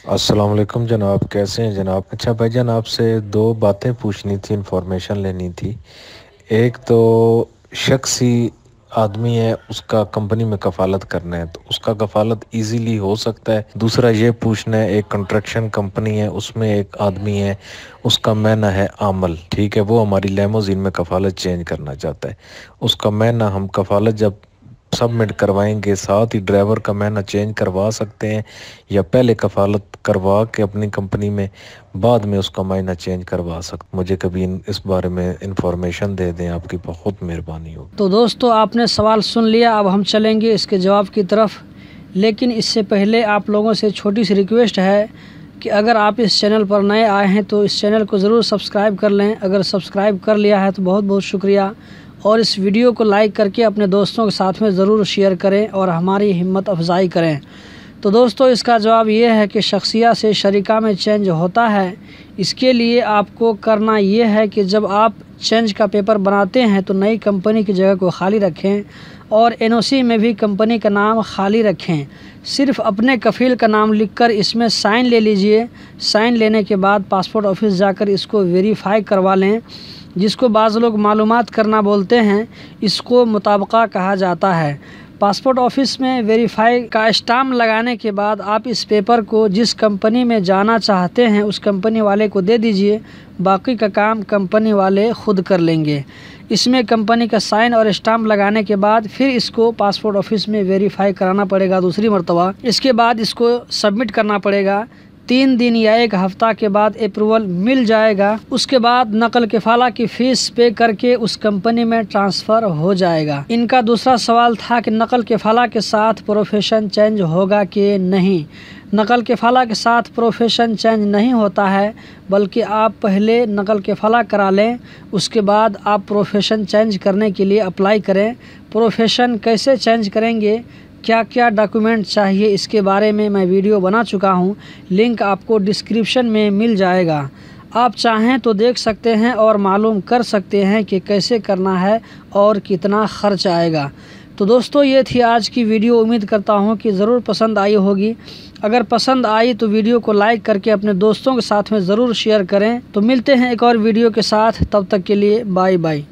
अस्सलाम वालेकुम जनाब, कैसे हैं जनाब? अच्छा भाईजान, आपसे दो बातें पूछनी थी, इन्फॉर्मेशन लेनी थी। एक तो शख्सी आदमी है, उसका कंपनी में कफ़ालत करना है, तो उसका कफ़ालत इजीली हो सकता है। दूसरा ये पूछना है, एक कंस्ट्रक्शन कंपनी है, उसमें एक आदमी है, उसका महीना है आमल, ठीक है, वो हमारी लेमोजीन में कफ़ालत चेंज करना चाहता है। उसका महीना हम कफ़ालत जब सबमिट करवाएंगे, साथ ही ड्राइवर का महीना चेंज करवा सकते हैं, या पहले कफ़ालत करवा के अपनी कंपनी में बाद में उसका मायना चेंज करवा सकते? मुझे कभी इस बारे में इंफॉर्मेशन दे दें, आपकी बहुत मेहरबानी होगी। तो दोस्तों, आपने सवाल सुन लिया, अब हम चलेंगे इसके जवाब की तरफ। लेकिन इससे पहले आप लोगों से छोटी सी रिक्वेस्ट है कि अगर आप इस चैनल पर नए आए हैं तो इस चैनल को ज़रूर सब्सक्राइब कर लें। अगर सब्सक्राइब कर लिया है तो बहुत बहुत शुक्रिया, और इस वीडियो को लाइक करके अपने दोस्तों के साथ में ज़रूर शेयर करें और हमारी हिम्मत अफजाई करें। तो दोस्तों, इसका जवाब ये है कि शख्सिया से शरीका में चेंज होता है। इसके लिए आपको करना ये है कि जब आप चेंज का पेपर बनाते हैं तो नई कंपनी की जगह को खाली रखें और एनओसी में भी कंपनी का नाम खाली रखें। सिर्फ अपने कफ़ील का नाम लिखकर इसमें साइन ले लीजिए। साइन लेने के बाद पासपोर्ट ऑफिस जाकर इसको वेरीफाई करवा लें, जिसको बाज़ लोग मालूमात करना बोलते हैं, इसको मुताबका कहा जाता है। पासपोर्ट ऑफिस में वेरीफाई का स्टाम्प लगाने के बाद आप इस पेपर को जिस कंपनी में जाना चाहते हैं उस कंपनी वाले को दे दीजिए। बाकी का काम कंपनी वाले खुद कर लेंगे। इसमें कंपनी का साइन और स्टाम्प लगाने के बाद फिर इसको पासपोर्ट ऑफिस में वेरीफाई कराना पड़ेगा दूसरी मर्तबा। इसके बाद इसको सबमिट करना पड़ेगा। 3 दिन या 1 हफ्ता के बाद अप्रूवल मिल जाएगा। उसके बाद नकल किफ़ाला की फ़ीस पे करके उस कंपनी में ट्रांसफ़र हो जाएगा। इनका दूसरा सवाल था कि नकल किफ़ाला के साथ प्रोफेशन चेंज होगा कि नहीं। नकल किफ़ाला के साथ प्रोफेशन चेंज नहीं होता है, बल्कि आप पहले नकल किफ़ाला करा लें, उसके बाद आप प्रोफेशन चेंज करने के लिए अप्लाई करें। प्रोफेशन कैसे चेंज करेंगे, क्या क्या डॉक्यूमेंट चाहिए, इसके बारे में मैं वीडियो बना चुका हूँ। लिंक आपको डिस्क्रिप्शन में मिल जाएगा। आप चाहें तो देख सकते हैं और मालूम कर सकते हैं कि कैसे करना है और कितना खर्च आएगा। तो दोस्तों, ये थी आज की वीडियो। उम्मीद करता हूँ कि ज़रूर पसंद आई होगी। अगर पसंद आई तो वीडियो को लाइक करके अपने दोस्तों के साथ में ज़रूर शेयर करें। तो मिलते हैं एक और वीडियो के साथ, तब तक के लिए बाय बाय।